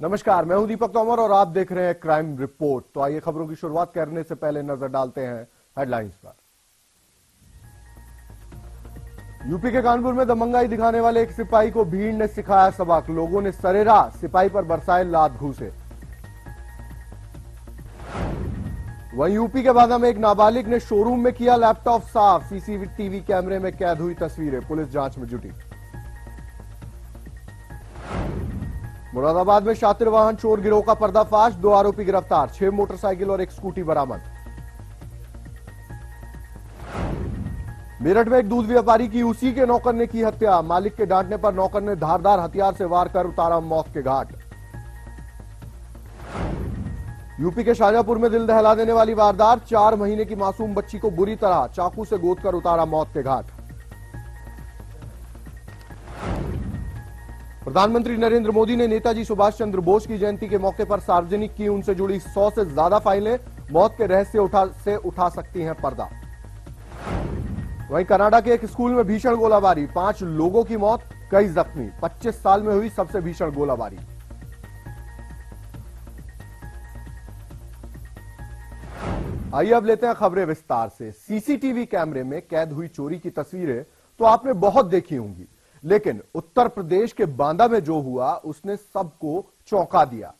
नमस्कार, मैं हूं दीपक तोमर और आप देख रहे हैं क्राइम रिपोर्ट। तो आइए खबरों की शुरुआत करने से पहले नजर डालते हैं हेडलाइंस पर। यूपी के कानपुर में दबंगाई दिखाने वाले एक सिपाही को भीड़ ने सिखाया सबक। लोगों ने सरेराह सिपाही पर बरसाए लात घूंसे। वहीं यूपी के बांदा में एक नाबालिग ने शोरूम में किया लैपटॉप साफ। सीसीटीवी कैमरे में कैद हुई तस्वीरें, पुलिस जांच में जुटी। मुरादाबाद में शातिर वाहन चोर गिरोह का पर्दाफाश, 2 आरोपी गिरफ्तार, 6 मोटरसाइकिल और एक स्कूटी बरामद। मेरठ में एक दूध व्यापारी की उसी के नौकर ने की हत्या। मालिक के डांटने पर नौकर ने धारदार हथियार से वार कर उतारा मौत के घाट। यूपी के शाहजहांपुर में दिल दहला देने वाली वारदात, 4 महीने की मासूम बच्ची को बुरी तरह चाकू से गोदकर उतारा मौत के घाट। प्रधानमंत्री नरेंद्र मोदी ने नेताजी सुभाष चंद्र बोस की जयंती के मौके पर सार्वजनिक की उनसे जुड़ी 100 से ज्यादा फाइलें। मौत के रहस्य से उठा सकती हैं पर्दा। वहीं कनाडा के एक स्कूल में भीषण गोलाबारी, 5 लोगों की मौत, कई जख्मी। 25 साल में हुई सबसे भीषण गोलाबारी। आइए अब लेते हैं खबरें विस्तार से। सीसीटीवी कैमरे में कैद हुई चोरी की तस्वीरें तो आपने बहुत देखी होंगी, लेकिन उत्तर प्रदेश के बांदा में जो हुआ उसने सबको चौंका दिया।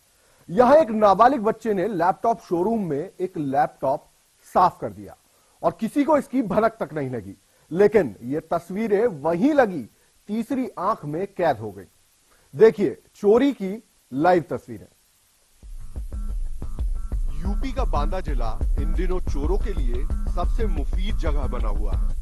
यहां एक नाबालिग बच्चे ने लैपटॉप शोरूम में एक लैपटॉप साफ कर दिया और किसी को इसकी भनक तक नहीं लगी, लेकिन ये तस्वीरें वहीं लगी तीसरी आंख में कैद हो गई। देखिए चोरी की लाइव तस्वीरें। यूपी का बांदा जिला इन दिनों चोरों के लिए सबसे मुफीद जगह बना हुआ है।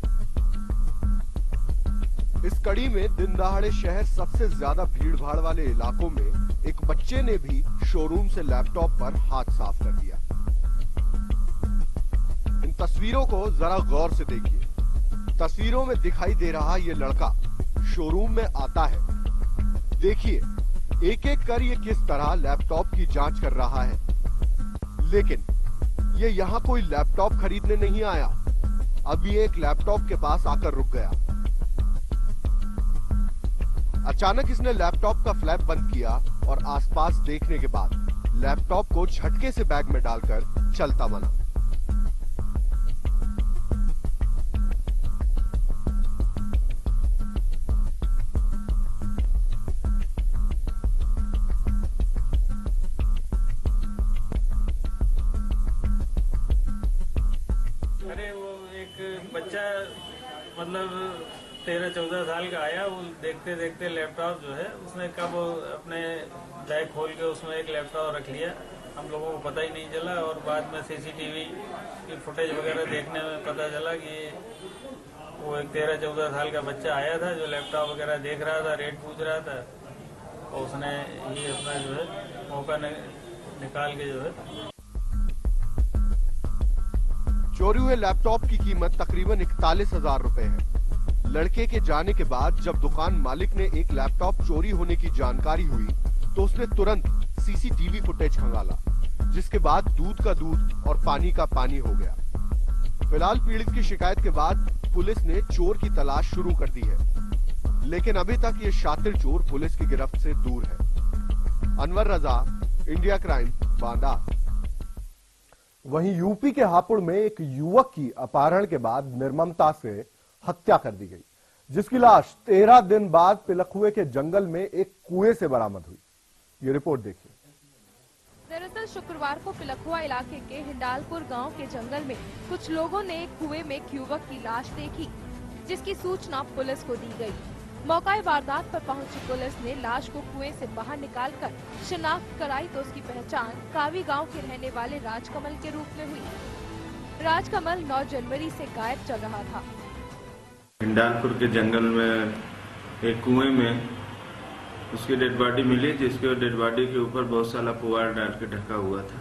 इस कड़ी में दिन दहाड़े शहर सबसे ज्यादा भीड़ भाड़ वाले इलाकों में एक बच्चे ने भी शोरूम से लैपटॉप पर हाथ साफ कर दिया। इन तस्वीरों को जरा गौर से देखिए। तस्वीरों में दिखाई दे रहा ये लड़का शोरूम में आता है। देखिए एक एक कर ये किस तरह लैपटॉप की जांच कर रहा है, लेकिन ये यहाँ कोई लैपटॉप खरीदने नहीं आया। अब ये एक लैपटॉप के पास आकर रुक गया। अचानक इसने लैपटॉप का फ्लैप बंद किया और आसपास देखने के बाद लैपटॉप को झटके से बैग में डालकर चलता बना। अरे वो एक बच्चा मतलब 13-14 साल का आया, वो देखते देखते लैपटॉप जो है उसने कब अपने बैग खोल के उसमें एक लैपटॉप रख लिया। हम लोगों को पता ही नहीं चला और बाद में सीसीटीवी की फुटेज वगैरह देखने में पता चला कि वो एक 13-14 साल का बच्चा आया था जो लैपटॉप वगैरह देख रहा था, रेट पूछ रहा था और उसने ये अपना जो है मौका निकाल के जो है। चोरी हुए लैपटॉप की कीमत तकरीबन 41,000 रुपए है। लड़के के जाने के बाद जब दुकान मालिक ने एक लैपटॉप चोरी होने की जानकारी हुई तो उसने तुरंत सीसीटीवी फुटेज खंगाला, जिसके बाद दूध का दूध और पानी का पानी हो गया। फिलहाल पीड़ित की शिकायत के बाद पुलिस ने चोर की तलाश शुरू कर दी है, लेकिन अभी तक ये शातिर चोर पुलिस की गिरफ्त से दूर है। अनवर रजा, इंडिया क्राइम, बांदा। वहीं यूपी के हापुड़ में एक युवक की अपहरण के बाद निर्ममता से हत्या कर दी गई, जिसकी लाश 13 दिन बाद पिलखुए के जंगल में एक कुएं से बरामद हुई। ये रिपोर्ट देखिए। दरअसल शुक्रवार को पिलखुआ इलाके के हिंडालपुर गांव के जंगल में कुछ लोगों ने एक कुएं में एक युवक की लाश देखी, जिसकी सूचना पुलिस को दी गई। मौका वारदात पर पहुंची पुलिस ने लाश को कुएं से बाहर निकालकर शिनाख्त कराई तो उसकी पहचान कावी गांव के रहने वाले राजकमल के रूप में हुई। राजकमल 9 जनवरी से गायब चल रहा था। हिंडालपुर के जंगल में एक कुएं में उसकी डेड बॉडी मिली, जिसके डेड बॉडी के ऊपर बहुत सारा पुआल डाल के ढका हुआ था।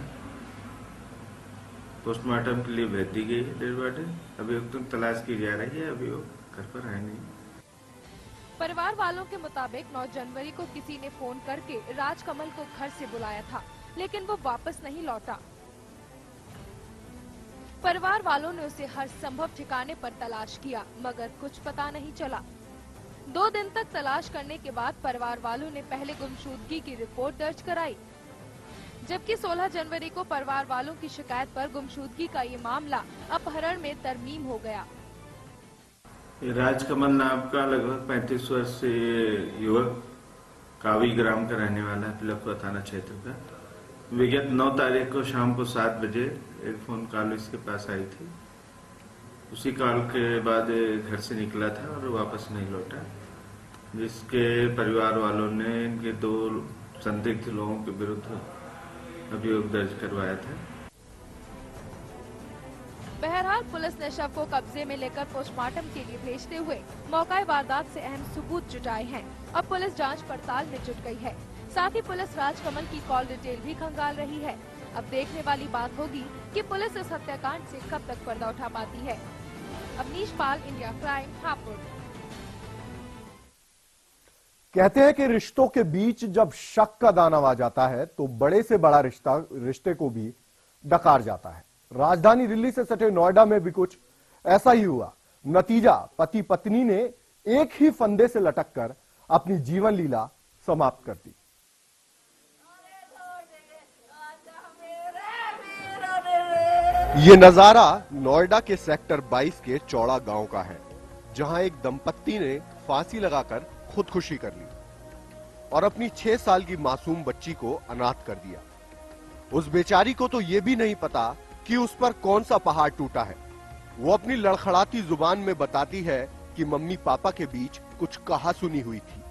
पोस्टमार्टम के लिए भेज दी गई है डेड बॉडी। अभी तक तलाश की जा रही है, अभी वो घर पर है नहीं। परिवार वालों के मुताबिक 9 जनवरी को किसी ने फोन करके राजकमल को घर से बुलाया था, लेकिन वो वापस नहीं लौटा। परिवार वालों ने उसे हर संभव ठिकाने पर तलाश किया, मगर कुछ पता नहीं चला। 2 दिन तक तलाश करने के बाद परिवार वालों ने पहले गुमशुदगी की रिपोर्ट दर्ज कराई, जबकि 16 जनवरी को परिवार वालों की शिकायत पर गुमशुदगी का ये मामला अपहरण में तरमीम हो गया। राजकमल नाम का लगभग 35 वर्ष से युवक कावी ग्राम का रहने वाला है, पिलखुआ थाना क्षेत्र का। विगत 9 तारीख को शाम को 7 बजे एक फोन कॉल इसके पास आई थी। उसी कॉल के बाद घर से निकला था और वापस नहीं लौटा, जिसके परिवार वालों ने इनके 2 संदिग्ध लोगों के विरुद्ध अभियोग दर्ज करवाया था। बहरहाल पुलिस ने शव को कब्जे में लेकर पोस्टमार्टम के लिए भेजते हुए मौका वारदात से अहम सबूत जुटाए हैं। अब पुलिस जांच पड़ताल में जुट गई है। साथ ही पुलिस राजकमल की कॉल डिटेल भी खंगाल रही है। अब देखने वाली बात होगी कि पुलिस इस हत्याकांड से कब तक पर्दा उठा पाती है। अवनीश पाल, इंडिया क्राइम, हापुड़। कहते हैं कि रिश्तों के बीच जब शक का दाना आ जाता है तो बड़े से बड़ा रिश्ते को भी डकार जाता है। राजधानी दिल्ली से सटे नोएडा में भी कुछ ऐसा ही हुआ। नतीजा, पति पत्नी ने एक ही फंदे से लटककर अपनी जीवन लीला समाप्त कर दी। ये नजारा नोएडा के सेक्टर 22 के चौड़ा गांव का है, जहां एक दंपत्ति ने फांसी लगाकर खुदकुशी कर ली और अपनी 6 साल की मासूम बच्ची को अनाथ कर दिया। उस बेचारी को तो यह भी नहीं पता कि उस पर कौन सा पहाड़ टूटा है। वो अपनी लड़खड़ाती जुबान में बताती है कि मम्मी पापा के बीच कुछ कहा सुनी हुई थी,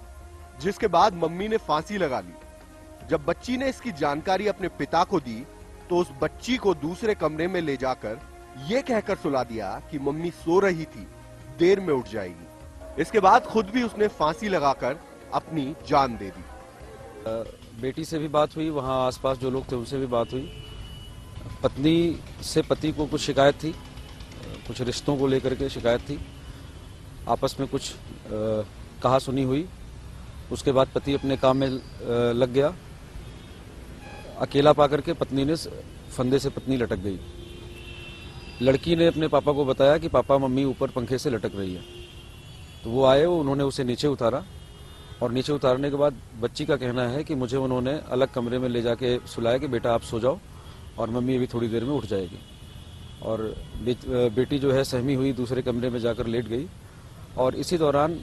जिसके बाद मम्मी ने फांसी लगा ली। जब बच्ची ने इसकी जानकारी अपने पिता को दी तो उस बच्ची को दूसरे कमरे में ले जाकर ये कहकर सुला दिया कि मम्मी सो रही थी, देर में उठ जाएगी। इसके बाद खुद भी उसने फांसी लगाकर अपनी जान दे दी। बेटी से भी बात हुई, वहाँ आसपास जो लोग थे उनसे भी बात हुई। पत्नी से पति को कुछ शिकायत थी, कुछ रिश्तों को लेकर के शिकायत थी, आपस में कुछ कहा सुनी हुई। उसके बाद पति अपने काम में लग गया। अकेला पाकर के पत्नी ने फंदे से पत्नी लटक गई। लड़की ने अपने पापा को बताया कि पापा मम्मी ऊपर पंखे से लटक रही है, तो वो आए, उन्होंने उसे नीचे उतारा और नीचे उतारने के बाद बच्ची का कहना है कि मुझे उन्होंने अलग कमरे में ले जाके सुलाया कि बेटा आप सो जाओ और मम्मी अभी थोड़ी देर में उठ जाएगी। और बेटी जो है सहमी हुई, दूसरे कमरे में जाकर लेट गई। और इसी दौरान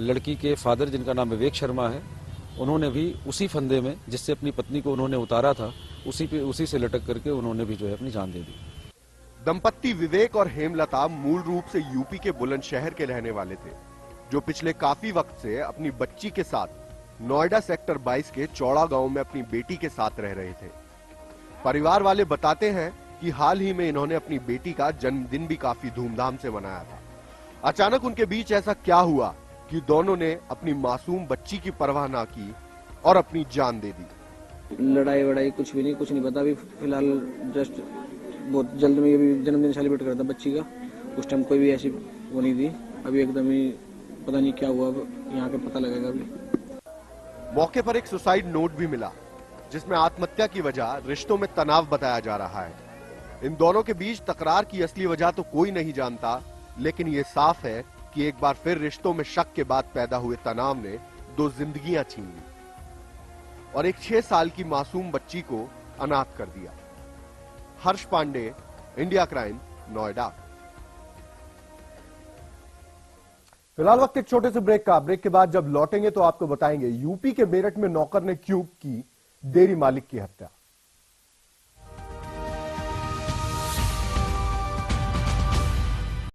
लड़की के फादर, जिनका नाम विवेक शर्मा है, उन्होंने भी उसी फंदे में जिससे अपनी पत्नी को उन्होंने उतारा था उसी से लटक करके उन्होंने भी जो है अपनी जान दे दी। दंपत्ति विवेक और हेमलता मूल रूप से यूपी के बुलंदशहर के रहने वाले थे, जो पिछले काफी वक्त से अपनी बच्ची के साथ नोएडा सेक्टर 22 के चौड़ा गांव में अपनी बेटी के साथ रह रहे थे। परिवार वाले बताते हैं कि हाल ही में इन्होंने अपनी बेटी का जन्मदिन भी काफी धूमधाम से मनाया था। अचानक उनके बीच ऐसा क्या हुआ कि दोनों ने अपनी मासूम बच्ची की परवाह ना की और अपनी जान दे दी। लड़ाई वड़ाई कुछ भी नहीं, कुछ नहीं पता। अभी फिलहाल जस्ट बहुत जल्द में अभी जन्मदिन सेलिब्रेट कर रहा था बच्ची का। उस टाइम कोई भी ऐसी वो नहीं थी। अभी एकदम ही पता नहीं क्या हुआ, यहाँ पे पता लगेगा। अभी मौके पर एक सुसाइड नोट भी मिला, जिसमें आत्महत्या की वजह रिश्तों में तनाव बताया जा रहा है। इन दोनों के बीच तकरार की असली वजह तो कोई नहीं जानता, लेकिन ये साफ है कि एक बार फिर रिश्तों में शक के बाद पैदा हुए तनाव ने 2 जिंदगियां छीन ली और एक 6 साल की मासूम बच्ची को अनाथ कर दिया। हर्ष पांडे, इंडिया क्राइम, नोएडा। फिलहाल वक्त एक छोटे से ब्रेक का। ब्रेक के बाद जब लौटेंगे तो आपको बताएंगे यूपी के मेरठ में नौकर ने क्यों की डेयरी मालिक की हत्या।